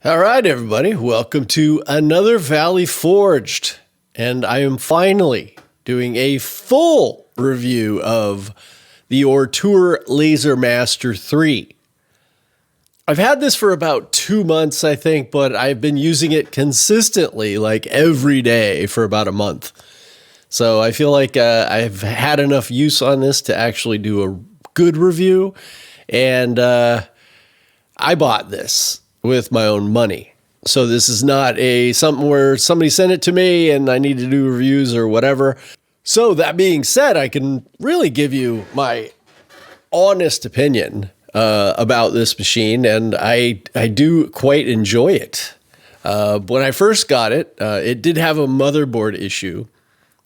All right, everybody, welcome to another Valley Forged. And I am finally doing a full review of the Ortur Laser Master 3. I've had this for about 2 months, I think, but I've been using it consistently, like every day for about a month. So I feel like I've had enough use on this to actually do a good review. And I bought this with my own money. So this is not something where somebody sent it to me and I need to do reviews or whatever. So that being said, I can really give you my honest opinion about this machine, and I do quite enjoy it. When I first got it, it did have a motherboard issue,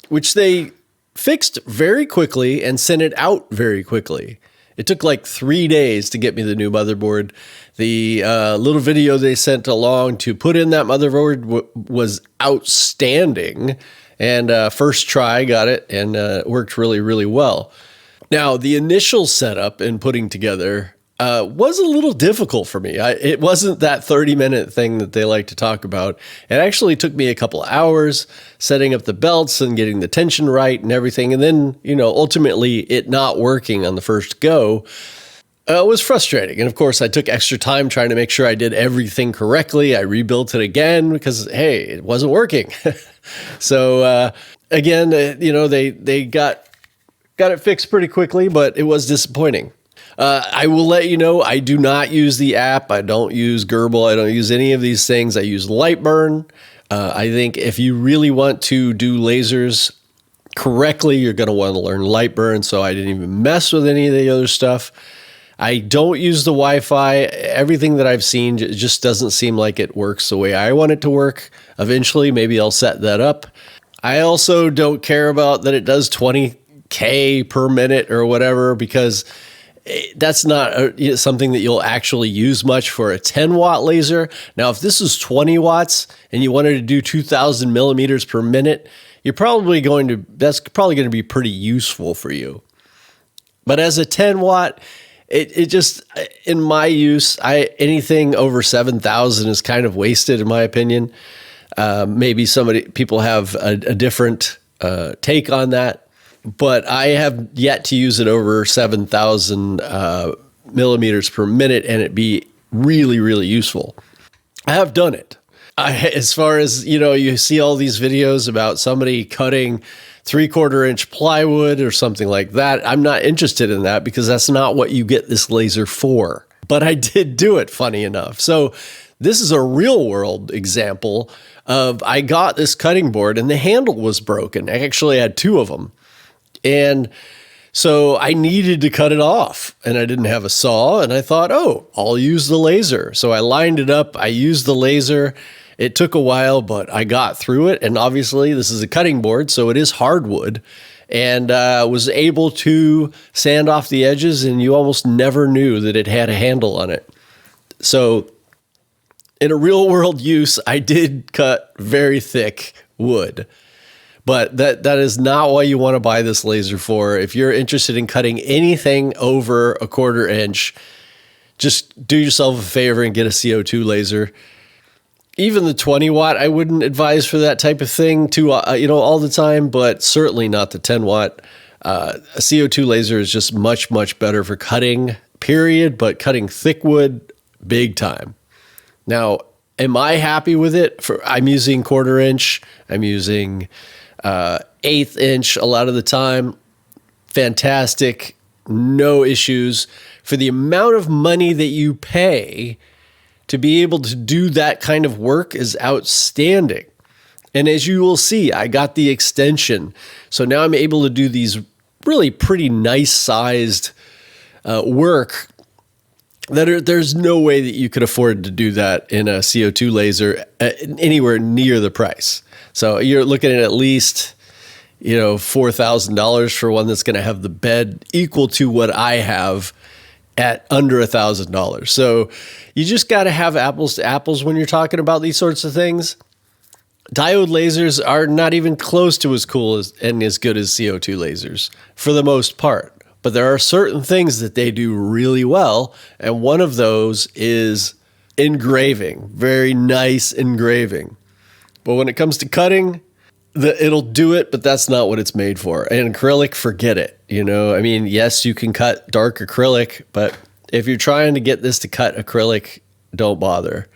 which they fixed very quickly and sent it out very quickly. It took like 3 days to get me the new motherboard. The little video they sent along to put in that motherboard was outstanding. And first try, got it, and worked really, really well. Now, the initial setup and putting together was a little difficult for me. It wasn't that 30-minute thing that they like to talk about. It actually took me a couple hours setting up the belts and getting the tension right and everything. And then, ultimately it not working on the first go was frustrating. And of course, I took extra time trying to make sure I did everything correctly. I rebuilt it again because, hey, it wasn't working. So again, they got it fixed pretty quickly, but it was disappointing. I will let you know, I do not use the app. I don't use Gerbil. I don't use any of these things. I use Lightburn. I think if you really want to do lasers correctly, you're going to want to learn Lightburn. So I didn't even mess with any of the other stuff. I don't use the Wi-Fi. Everything that I've seen just doesn't seem like it works the way I want it to work. Eventually, maybe I'll set that up. I also don't care about that it does 20K per minute or whatever, because that's not something that you'll actually use much for a 10-watt laser. Now, if this is 20 watts and you wanted to do 2,000 millimeters per minute, that's probably going to be pretty useful for you. But as a 10-watt, it just, in my use, anything over 7,000 is kind of wasted, in my opinion. Maybe people have a different take on that. But I have yet to use it over 7,000 millimeters per minute and it be really, really useful. I have done it. As far as, you see all these videos about somebody cutting 3/4 inch plywood or something like that. I'm not interested in that because that's not what you get this laser for. But I did do it, funny enough. So this is a real world example of, I got this cutting board and the handle was broken. I actually had 2 of them. And so I needed to cut it off and I didn't have a saw, and I thought, I'll use the laser. So I lined it up. I used the laser. It took a while, but I got through it. And obviously this is a cutting board, so it is hardwood, and was able to sand off the edges, and you almost never knew that it had a handle on it. So in a real world use, I did cut very thick wood. But that is not what you want to buy this laser for. If you're interested in cutting anything over 1/4 inch, just do yourself a favor and get a CO2 laser. Even the 20 watt, I wouldn't advise for that type of thing all the time, but certainly not the 10 watt. A CO2 laser is just much, much better for cutting, period, but cutting thick wood, big time. Now, am I happy with it? I'm using 1/4 inch. I'm using 1/8 inch a lot of the time. Fantastic. No issues. For the amount of money that you pay to be able to do that kind of work is outstanding. And as you will see, I got the extension. So now I'm able to do these really pretty nice sized work that there's no way that you could afford to do that in a CO2 laser anywhere near the price. So you're looking at least, $4,000 for one that's going to have the bed equal to what I have at under $1,000. So you just got to have apples to apples when you're talking about these sorts of things. Diode lasers are not even close to as cool and as good as CO2 lasers for the most part. But there are certain things that they do really well, and one of those is engraving, very nice engraving. But when it comes to cutting, it'll do it, but that's not what it's made for. And acrylic, forget it. You know, I mean, yes, you can cut dark acrylic, but if you're trying to get this to cut acrylic, don't bother.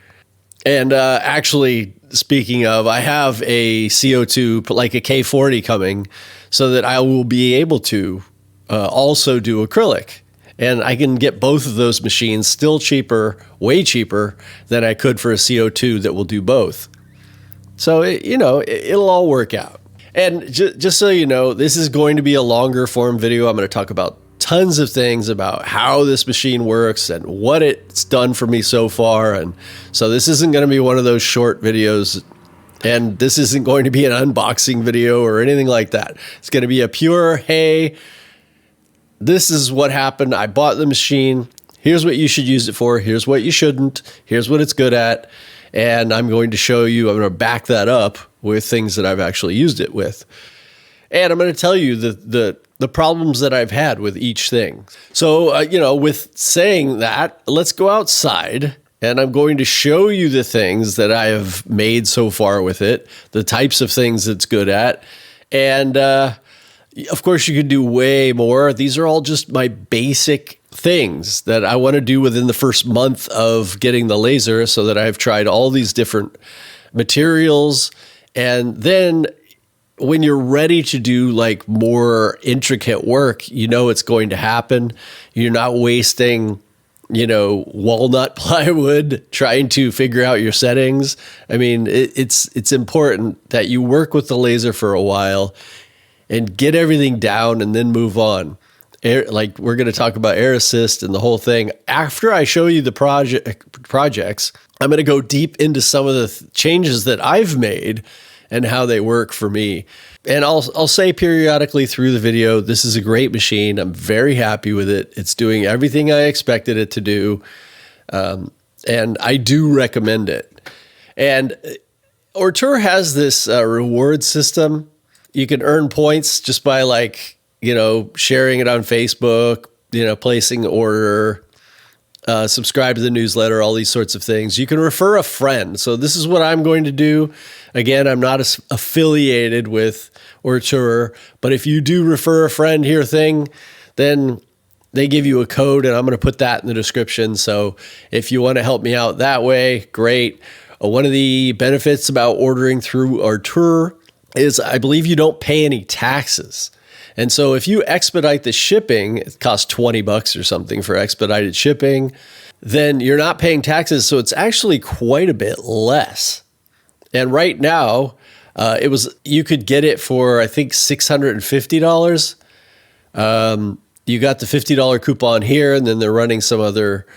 And actually, speaking of, I have a CO2, like a K40 coming, so that I will be able to also do acrylic. And I can get both of those machines still cheaper, way cheaper than I could for a CO2 that will do both. So, it'll all work out. And just so you know, this is going to be a longer form video. I'm going to talk about tons of things about how this machine works and what it's done for me so far. And so this isn't going to be one of those short videos, and this isn't going to be an unboxing video or anything like that. It's going to be a pure, hey, this is what happened. I bought the machine. Here's what you should use it for. Here's what you shouldn't. Here's what it's good at. And I'm going to show you, I'm going to back that up with things that I've actually used it with. And I'm going to tell you the problems that I've had with each thing. So, with saying that, let's go outside, and I'm going to show you the things that I have made so far with it, the types of things it's good at. And, of course, you could do way more. These are all just my basic things that I want to do within the first month of getting the laser, so that I've tried all these different materials. And then when you're ready to do like more intricate work, it's going to happen. You're not wasting, walnut plywood trying to figure out your settings. I mean, it's important that you work with the laser for a while and get everything down and then move on. Like we're going to talk about air assist and the whole thing. After I show you the projects, I'm going to go deep into some of the changes that I've made and how they work for me. And I'll say periodically through the video, this is a great machine. I'm very happy with it. It's doing everything I expected it to do. And I do recommend it. And Ortur has this reward system. You can earn points just by sharing it on Facebook, placing an order, subscribe to the newsletter, all these sorts of things. You can refer a friend. So this is what I'm going to do. Again, I'm not affiliated with Ortur, but if you do refer a friend here thing, then they give you a code, and I'm going to put that in the description. So if you want to help me out that way, great. One of the benefits about ordering through Ortur is I believe you don't pay any taxes. And so if you expedite the shipping, it costs $20 or something for expedited shipping, then you're not paying taxes. So it's actually quite a bit less. And right now, you could get it for, I think, $650. You got the $50 coupon here, and then they're running some other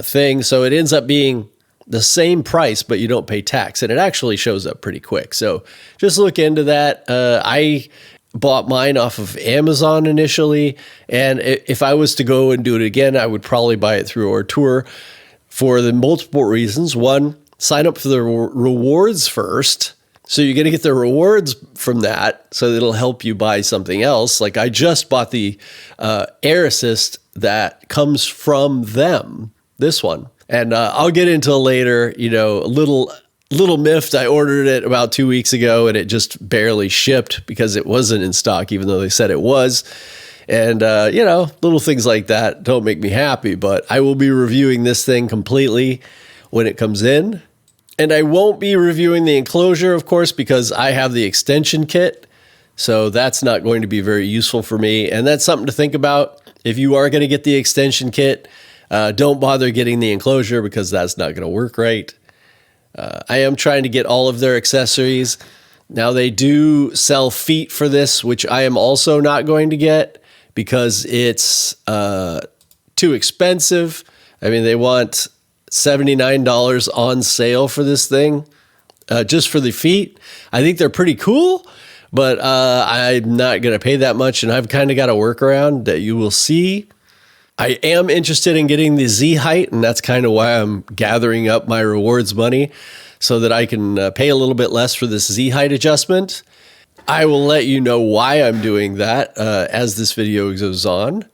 thing. So it ends up being the same price, but you don't pay tax. And it actually shows up pretty quick. So just look into that. I bought mine off of Amazon initially, and if I was to go and do it again, I would probably buy it through Ortur for the multiple reasons. One, sign up for the rewards first. So you're going to get the rewards from that, so it'll help you buy something else. Like I just bought the air assist that comes from them, this one. And I'll get into later, a little miffed. I ordered it about 2 weeks ago, and it just barely shipped because it wasn't in stock, even though they said it was. And, little things like that don't make me happy, but I will be reviewing this thing completely when it comes in. And I won't be reviewing the enclosure, of course, because I have the extension kit. So that's not going to be very useful for me. And that's something to think about. If you are going to get the extension kit, don't bother getting the enclosure because that's not going to work right. I am trying to get all of their accessories. Now they do sell feet for this, which I am also not going to get because it's too expensive. I mean, they want $79 on sale for this thing, just for the feet. I think they're pretty cool, but I'm not going to pay that much, and I've kind of got a workaround that you will see. I am interested in getting the Z height, and that's kind of why I'm gathering up my rewards money so that I can pay a little bit less for this Z height adjustment. I will let you know why I'm doing that as this video goes on.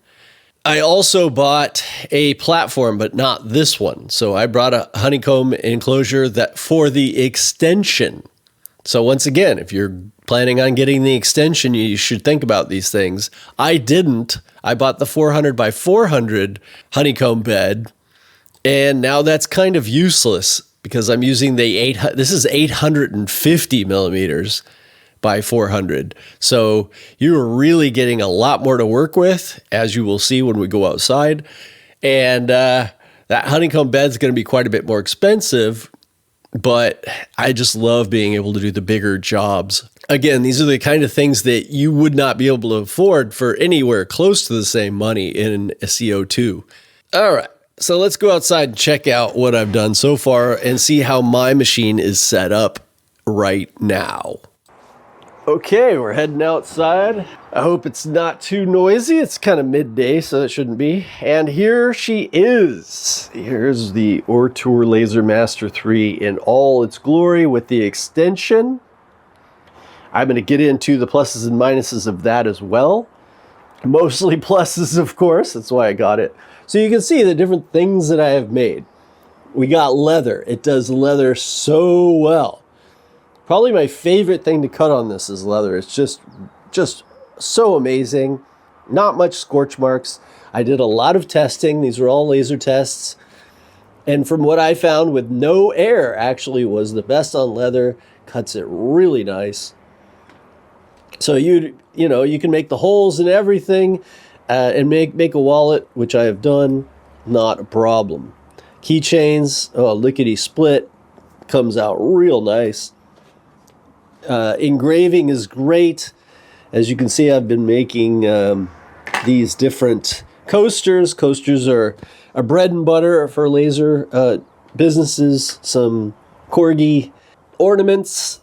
I also bought a platform, but not this one. So I brought a honeycomb enclosure that for the extension. So once again, if you're planning on getting the extension, you should think about these things. I didn't. I bought the 400 by 400 honeycomb bed, and now that's kind of useless because I'm using this is 850 millimeters by 400. So you're really getting a lot more to work with, as you will see when we go outside. And that honeycomb bed is going to be quite a bit more expensive, but I just love being able to do the bigger jobs. Again, these are the kind of things that you would not be able to afford for anywhere close to the same money in a CO2. All right, so let's go outside and check out what I've done so far and see how my machine is set up right now. Okay, we're heading outside. I hope it's not too noisy. It's kind of midday, so it shouldn't be. And here she is. Here's the Ortour Laser Master 3 in all its glory with the extension. I'm going to get into the pluses and minuses of that as well. Mostly pluses, of course. That's why I got it. So you can see the different things that I have made. We got leather. It does leather so well. Probably my favorite thing to cut on this is leather. It's just so amazing. Not much scorch marks. I did a lot of testing. These are all laser tests. And from what I found, with no air actually was the best on leather. Cuts it really nice. So you can make the holes and everything and make a wallet, which I have done. Not a problem. Keychains, lickety split. Comes out real nice. Engraving is great. As you can see, I've been making these different coasters. Coasters are a bread and butter for laser businesses. Some corgi ornaments,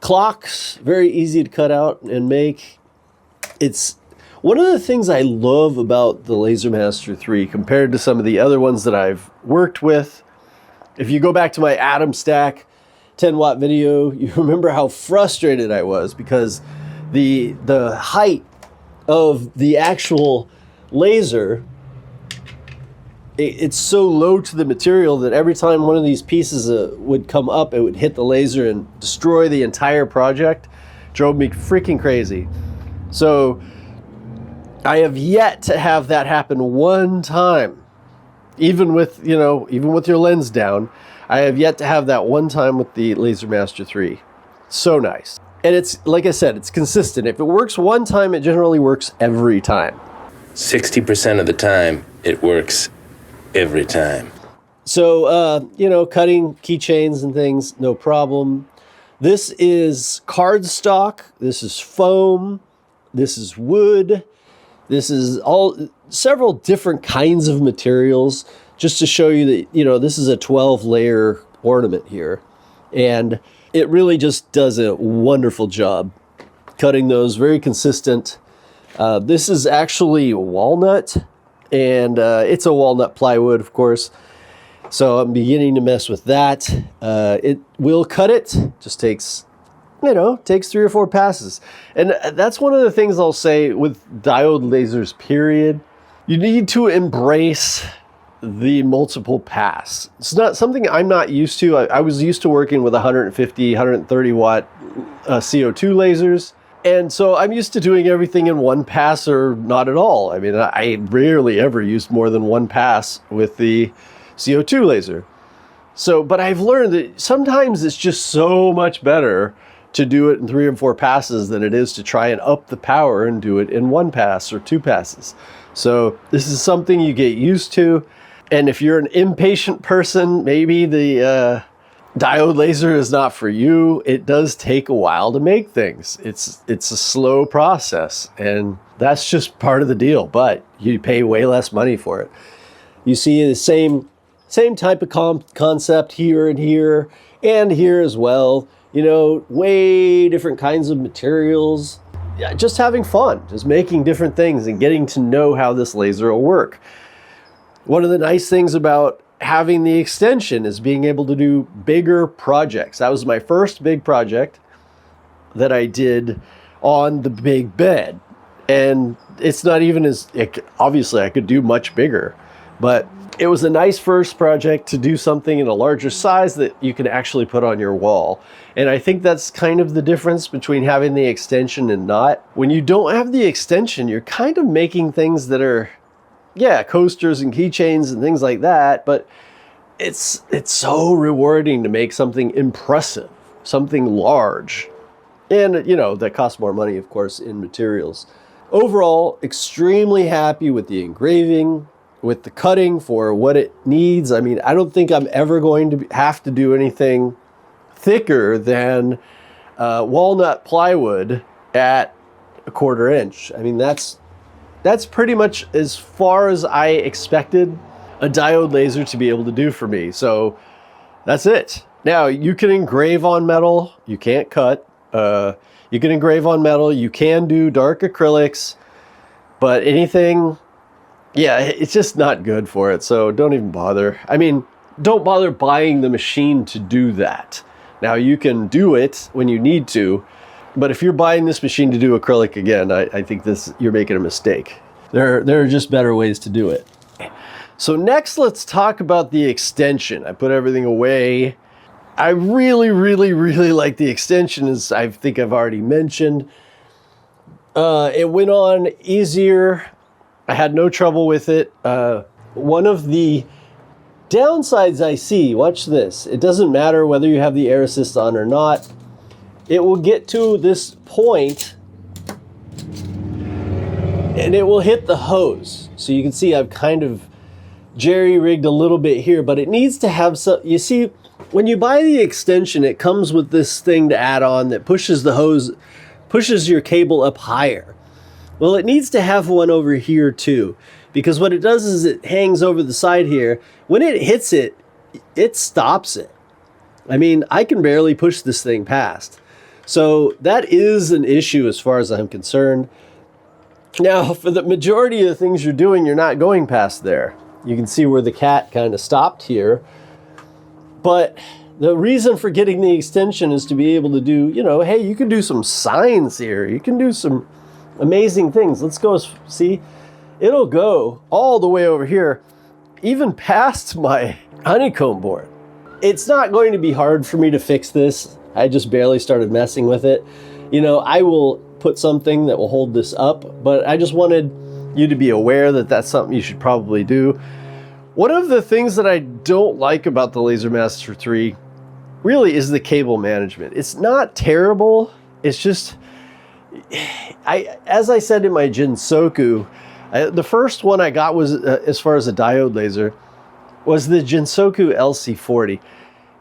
clocks, very easy to cut out and make. It's one of the things I love about the Laser Master 3 compared to some of the other ones that I've worked with. If you go back to my Atom Stack 10-watt video, you remember how frustrated I was because the height of the actual laser, it's so low to the material that every time one of these pieces would come up, it would hit the laser and destroy the entire project. Drove me freaking crazy. So I have yet to have that happen one time, even with your lens down. I have yet to have that one time with the Laser Master 3. So nice. And it's, like I said, it's consistent. If it works one time, it generally works every time. 60% of the time, it works every time. So, cutting keychains and things, no problem. This is cardstock. This is foam. This is wood. This is several different kinds of materials, just to show you that, this is a 12-layer ornament here. And it really just does a wonderful job cutting those, very consistent. This is actually walnut, and it's a walnut plywood, of course. So I'm beginning to mess with that. It will cut it, just takes 3 or 4 passes. And that's one of the things I'll say with diode lasers, period. You need to embrace the multiple pass. It's not something I'm not used to. I was used to working with 150, 130 watt CO2 lasers. And so I'm used to doing everything in one pass or not at all. I mean, I rarely ever used more than one pass with the CO2 laser. So, but I've learned that sometimes it's just so much better to do it in 3 and 4 passes than it is to try and up the power and do it in 1 pass or 2 passes. So this is something you get used to. And if you're an impatient person, maybe the diode laser is not for you. It does take a while to make things. It's a slow process, and that's just part of the deal, but you pay way less money for it. You see the same type of concept here and here as well. Way different kinds of materials. Yeah, just having fun, just making different things and getting to know how this laser will work. One of the nice things about having the extension is being able to do bigger projects. That was my first big project that I did on the big bed. And it's not even obviously I could do much bigger, but it was a nice first project to do something in a larger size that you can actually put on your wall. And I think that's kind of the difference between having the extension and not. When you don't have the extension, you're kind of making things that are, yeah, coasters and keychains and things like that, but it's so rewarding to make something impressive, something large. And, you know, that costs more money, of course, in materials. Overall, extremely happy with the engraving, with the cutting for what it needs. I mean, I don't think I'm ever going to have to do anything thicker than walnut plywood at 1/4 inch. I mean, that's pretty much as far as I expected a diode laser to be able to do for me. So that's it. Now, you can engrave on metal. You can't cut. You can engrave on metal. You can do dark acrylics, but anything, yeah, it's just not good for it. So don't even bother. I mean, don't bother buying the machine to do that. Now, you can do it when you need to, but if you're buying this machine to do acrylic again, I think you're making a mistake. There are just better ways to do it. So next, let's talk about the extension. I put everything away. I really, really, really like the extension, as I think I've already mentioned. It went on easier. I had no trouble with it. One of the downsides I see, watch this. It doesn't matter whether you have the air assist on or not. It will get to this point and it will hit the hose. So you can see I've kind of jerry-rigged a little bit here, but it needs to have some, you see, when you buy the extension, it comes with this thing to add on that pushes the hose, pushes your cable up higher. Well, it needs to have one over here too, because what it does is it hangs over the side here. When it hits it, it stops it. I mean, I can barely push this thing past. So that is an issue as far as I'm concerned. Now, for the majority of the things you're doing, you're not going past there. You can see where the cat kind of stopped here. But the reason for getting the extension is to be able to do, you know, hey, you can do some signs here. You can do some amazing things. Let's go, see, it'll go all the way over here, even past my honeycomb board. It's not going to be hard for me to fix this. I just barely started messing with it. You know, I will put something that will hold this up, but I just wanted you to be aware that that's something you should probably do. One of the things that I don't like about the LaserMaster 3 really is the cable management. It's not terrible. It's just, as I said in my Jinsoku, the first one I got was, as far as a diode laser, was the Jinsoku LC40.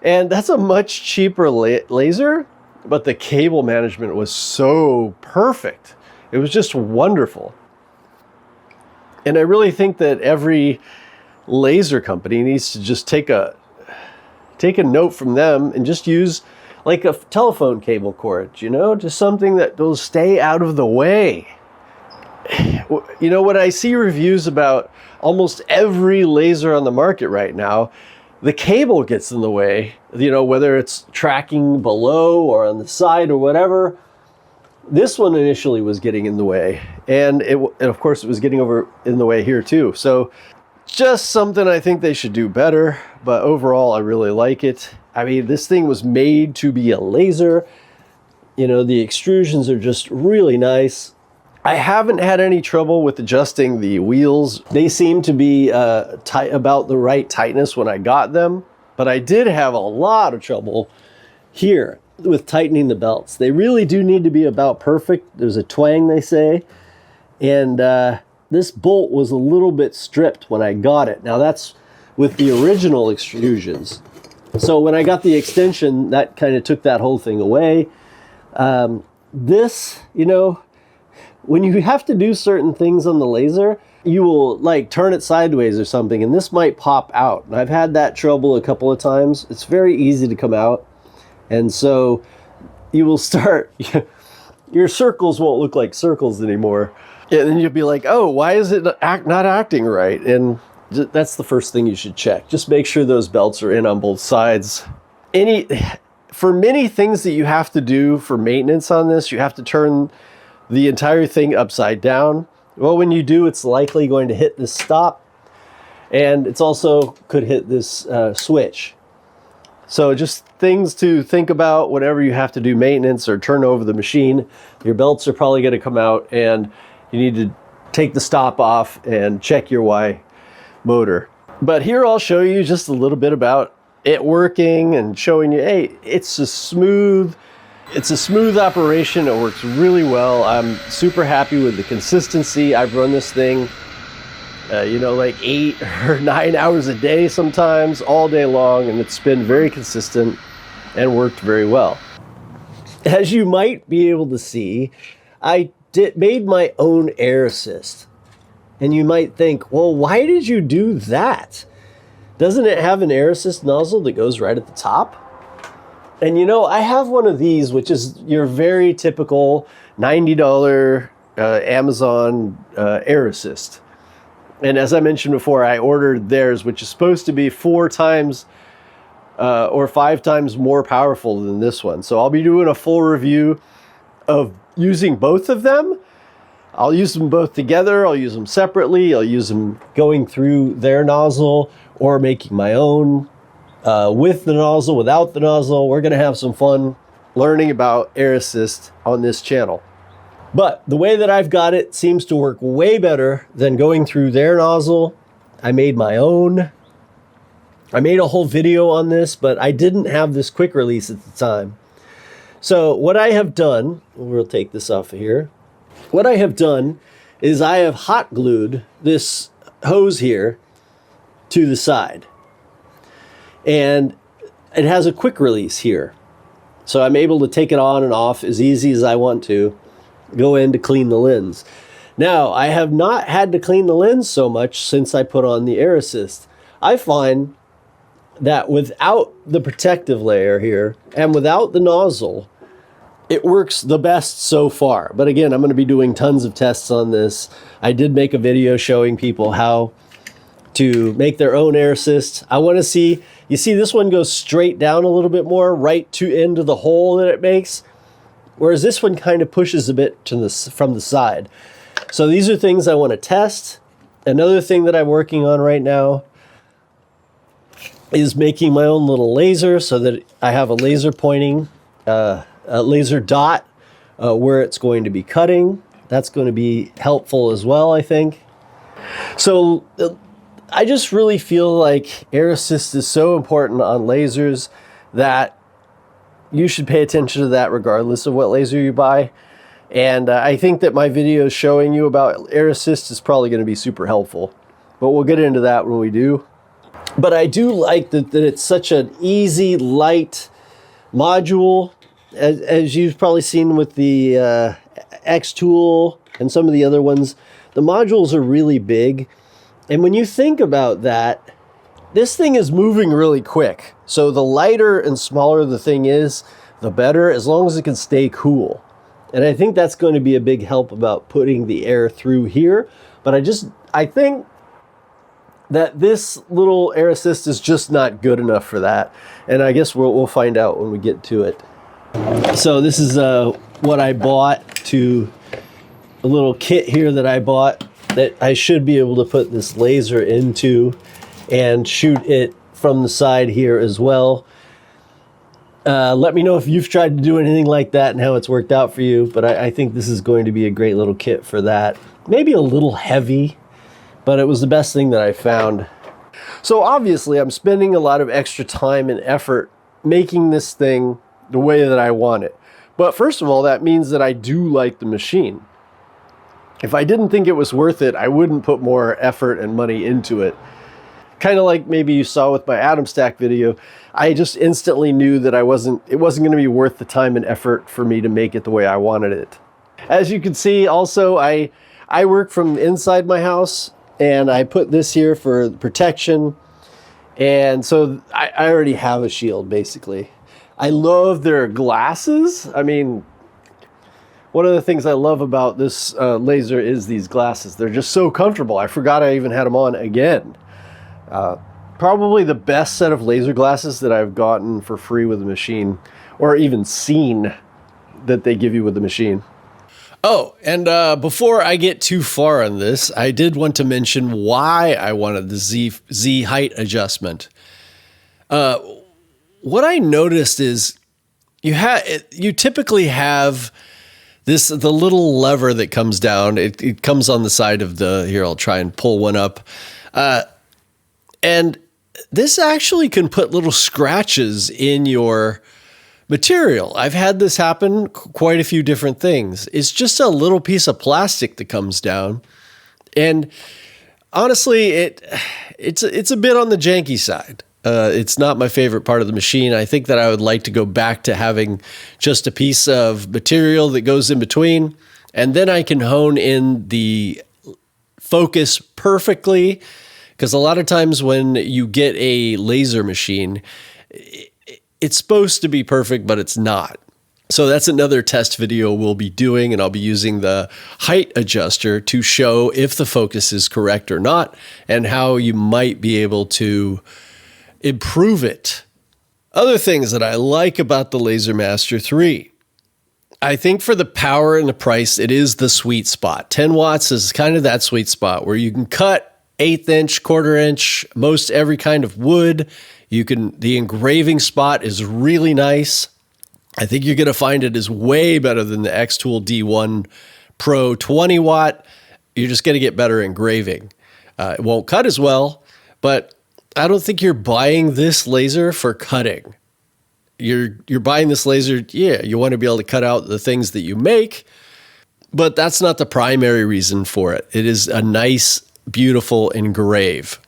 And that's a much cheaper laser, but the cable management was so perfect. It was just wonderful. And I really think that every laser company needs to just take a note from them and just use like a telephone cable cord, you know, just something that will stay out of the way. You know, when I see reviews about almost every laser on the market right now, the cable gets in the way, you know, whether it's tracking below or on the side or whatever. This one initially was getting in the way, and of course it was getting over in the way here too. So just something I think they should do better, but overall I really like it. I mean, this thing was made to be a laser. You know, the extrusions are just really nice. I haven't had any trouble with adjusting the wheels. They seem to be tight, about the right tightness when I got them, but I did have a lot of trouble here with tightening the belts. They really do need to be about perfect. There's a twang, they say, and this bolt was a little bit stripped when I got it. Now that's with the original extrusions. So when I got the extension, that kind of took that whole thing away. This, you know, when you have to do certain things on the laser, you will like turn it sideways or something, and this might pop out. And I've had that trouble a couple of times. It's very easy to come out. And so you will start, your circles won't look like circles anymore. And then you'll be like, oh, why is it not acting right? And that's the first thing you should check. Just make sure those belts are in on both sides. For many things that you have to do for maintenance on this, you have to turn the entire thing upside down. Well, when you do, it's likely going to hit this stop, and it's also could hit this switch. So just things to think about whenever you have to do maintenance or turn over the machine. Your belts are probably going to come out, and you need to take the stop off and check your Y motor. But here I'll show you just a little bit about it working and showing you, hey, it's a smooth operation. It works really well. I'm super happy with the consistency. I've run this thing, like 8 or 9 hours a day sometimes, all day long, and it's been very consistent and worked very well. As you might be able to see, I made my own air assist. And you might think, well, why did you do that? Doesn't it have an air assist nozzle that goes right at the top? And I have one of these, which is your very typical $90 Amazon air assist. And as I mentioned before, I ordered theirs, which is supposed to be 4 times or 5 times more powerful than this one. So I'll be doing a full review of using both of them. I'll use them both together. I'll use them separately. I'll use them going through their nozzle or making my own with the nozzle, without the nozzle. We're going to have some fun learning about air assist on this channel. But the way that I've got it seems to work way better than going through their nozzle. I made my own. I made a whole video on this, but I didn't have this quick release at the time. So what I have done, we'll take this off of here. What I have done is I have hot glued this hose here to the side. And it has a quick release here. So I'm able to take it on and off as easy as I want to, go in to clean the lens. Now, I have not had to clean the lens so much since I put on the air assist. I find that without the protective layer here and without the nozzle, it works the best so far. But again, I'm going to be doing tons of tests on this. I did make a video showing people how to make their own air assist. I want to see, you see this one goes straight down a little bit more, right to into the hole that it makes, whereas this one kind of pushes a bit from the side. So these are things I want to test. Another thing that I'm working on right now is making my own little laser so that I have a laser pointing, a laser dot where it's going to be cutting. That's going to be helpful as well, I think. So I just really feel like air assist is so important on lasers that you should pay attention to that regardless of what laser you buy. And I think that my video showing you about air assist is probably going to be super helpful. But we'll get into that when we do. But I do like that it's such an easy, light module. As you've probably seen with the X tool and some of the other ones, the modules are really big. And when you think about that, this thing is moving really quick. So the lighter and smaller the thing is, the better, as long as it can stay cool. And I think that's going to be a big help about putting the air through here. But I think that this little air assist is just not good enough for that. And I guess we'll find out when we get to it. So this is what I bought, a little kit here that I bought that I should be able to put this laser into and shoot it from the side here as well. Let me know if you've tried to do anything like that and how it's worked out for you, but I think this is going to be a great little kit for that. Maybe a little heavy, but it was the best thing that I found. So obviously I'm spending a lot of extra time and effort making this thing the way that I want it. But first of all, that means that I do like the machine. If I didn't think it was worth it, I wouldn't put more effort and money into it. Kind of like maybe you saw with my Atom Stack video, I just instantly knew that it wasn't going to be worth the time and effort for me to make it the way I wanted it. As you can see, also, I work from inside my house, and I put this here for protection. And so I already have a shield, basically. I love their glasses. I mean, one of the things I love about this laser is these glasses. They're just so comfortable. I forgot I even had them on again. Probably the best set of laser glasses that I've gotten for free with the machine, or even seen that they give you with the machine. Oh, and before I get too far on this, I did want to mention why I wanted the Z height adjustment. What I noticed is you typically have the little lever that comes down. It comes on the side of here, I'll try and pull one up. And this actually can put little scratches in your material. I've had this happen quite a few different things. It's just a little piece of plastic that comes down. And honestly, it's a bit on the janky side. It's not my favorite part of the machine. I think that I would like to go back to having just a piece of material that goes in between, and then I can hone in the focus perfectly. Because a lot of times when you get a laser machine, it's supposed to be perfect, but it's not. So that's another test video we'll be doing, and I'll be using the height adjuster to show if the focus is correct or not, and how you might be able to improve it. Other things that I like about the LaserMaster 3. I think for the power and the price, it is the sweet spot. 10 watts is kind of that sweet spot where you can cut 1/8 inch, 1/4 inch, most every kind of wood. The engraving spot is really nice. I think you're going to find it is way better than the X-Tool D1 Pro 20 watt. You're just going to get better engraving. It won't cut as well, but I don't think you're buying this laser for cutting. You're buying this laser, you want to be able to cut out the things that you make, but that's not the primary reason for it. It is a nice, beautiful engrave.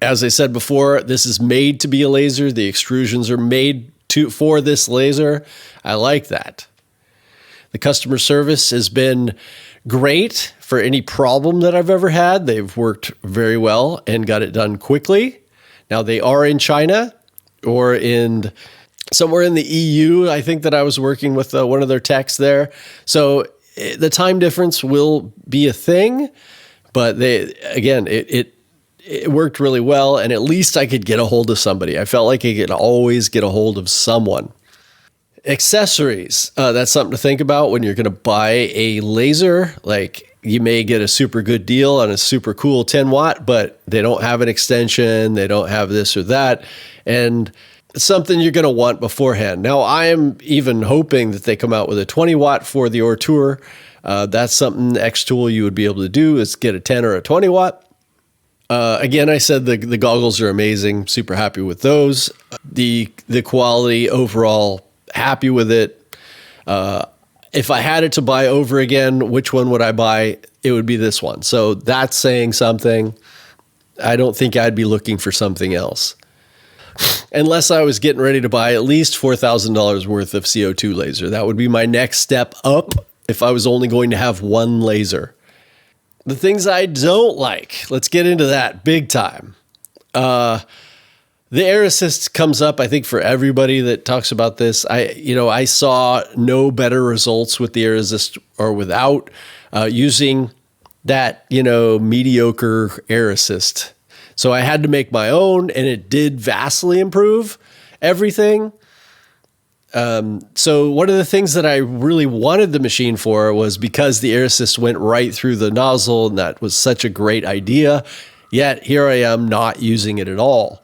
As I said before, this is made to be a laser. The extrusions are made for this laser. I like that. The customer service has been great for any problem that I've ever had. They've worked very well and got it done quickly. Now they are in China or somewhere in the EU. I think that I was working with one of their techs there. So the time difference will be a thing, but it worked really well, and at least I could get a hold of somebody. I felt like I could always get a hold of someone. Accessories, that's something to think about when you're going to buy a laser. Like, you may get a super good deal on a super cool 10 watt, but they don't have an extension, they don't have this or that, and it's something you're going to want beforehand. Now, I am even hoping that they come out with a 20 watt for the Ortour. That's something X-Tool you would be able to do, is get a 10 or a 20 watt. Again, I said the goggles are amazing. Super happy with those. The quality overall, happy with it. If I had it to buy over again, which one would I buy? It would be this one. So that's saying something. I don't think I'd be looking for something else. Unless I was getting ready to buy at least $4,000 worth of CO2 laser. That would be my next step up if I was only going to have one laser. The things I don't like, let's get into that big time. The air assist comes up, I think, for everybody that talks about this. I saw no better results with the air assist or without using that, mediocre air assist. So I had to make my own, and it did vastly improve everything. So one of the things that I really wanted the machine for was because the air assist went right through the nozzle, and that was such a great idea. Yet here I am not using it at all.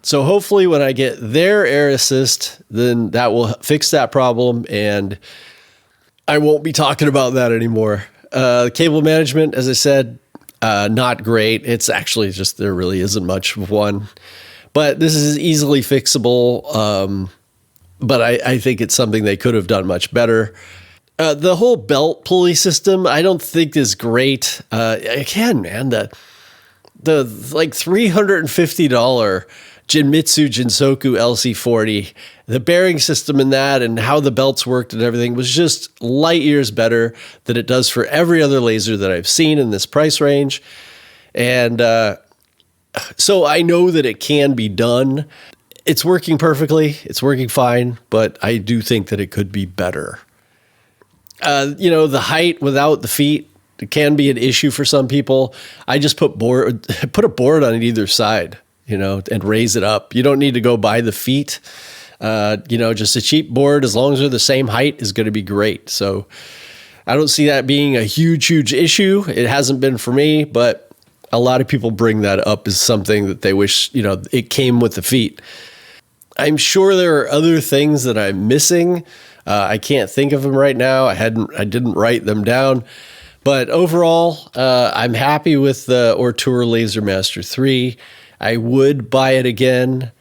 So hopefully when I get their air assist, then that will fix that problem, and I won't be talking about that anymore. Cable management, as I said, not great. It's actually just, there really isn't much of one, but this is easily fixable. But I think it's something they could have done much better. The whole belt pulley system, I don't think is great. Again, man, the like $350 Jinmitsu Jinsoku LC40, the bearing system in that and how the belts worked and everything was just light years better than it does for every other laser that I've seen in this price range. And so I know that it can be done. It's working perfectly. It's working fine, but I do think that it could be better. The height without the feet can be an issue for some people. I just put a board on either side, and raise it up. You don't need to go by the feet. Just a cheap board, as long as they're the same height, is going to be great. So I don't see that being a huge issue. It hasn't been for me, but a lot of people bring that up as something that they wish, it came with the feet. I'm sure there are other things that I'm missing. I can't think of them right now. I didn't write them down. But overall, I'm happy with the Ortur LaserMaster 3. I would buy it again.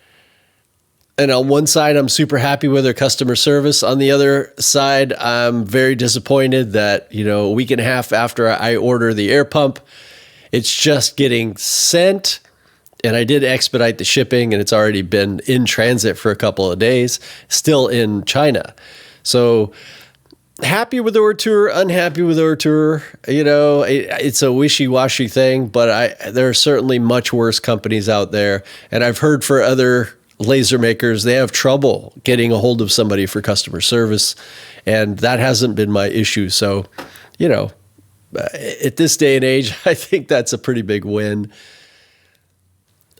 And on one side, I'm super happy with their customer service. On the other side, I'm very disappointed that, a week and a half after I order the air pump, it's just getting sent. And I did expedite the shipping, and it's already been in transit for a couple of days, still in China. So happy with the Ortur, unhappy with the Ortur. It's a wishy-washy thing, but there are certainly much worse companies out there. And I've heard for other laser makers, they have trouble getting a hold of somebody for customer service. And that hasn't been my issue. So, at this day and age, I think that's a pretty big win.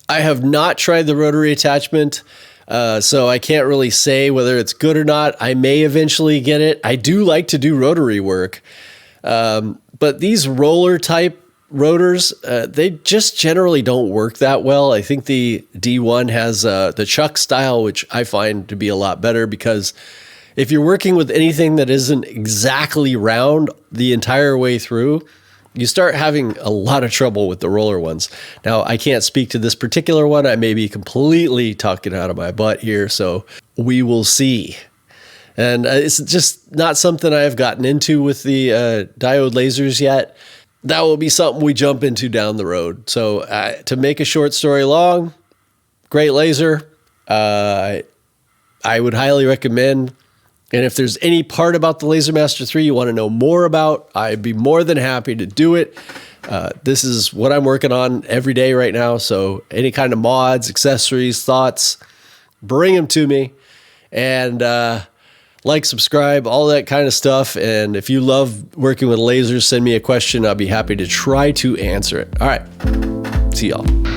I have not tried the rotary attachment. So I can't really say whether it's good or not. I may eventually get it. I do like to do rotary work. But these roller type rotors, they just generally don't work that well. I think the D1 has the chuck style, which I find to be a lot better, because if you're working with anything that isn't exactly round the entire way through, you start having a lot of trouble with the roller ones. Now, I can't speak to this particular one. I may be completely talking out of my butt here, so we will see. And it's just not something I've gotten into with the diode lasers yet. That will be something we jump into down the road. So to make a short story long, great laser. I would highly recommend. And if there's any part about the LaserMaster 3 you want to know more about, I'd be more than happy to do it. This is what I'm working on every day right now. So any kind of mods, accessories, thoughts, bring them to me. And subscribe, all that kind of stuff. And if you love working with lasers, send me a question. I'll be happy to try to answer it. All right. See y'all.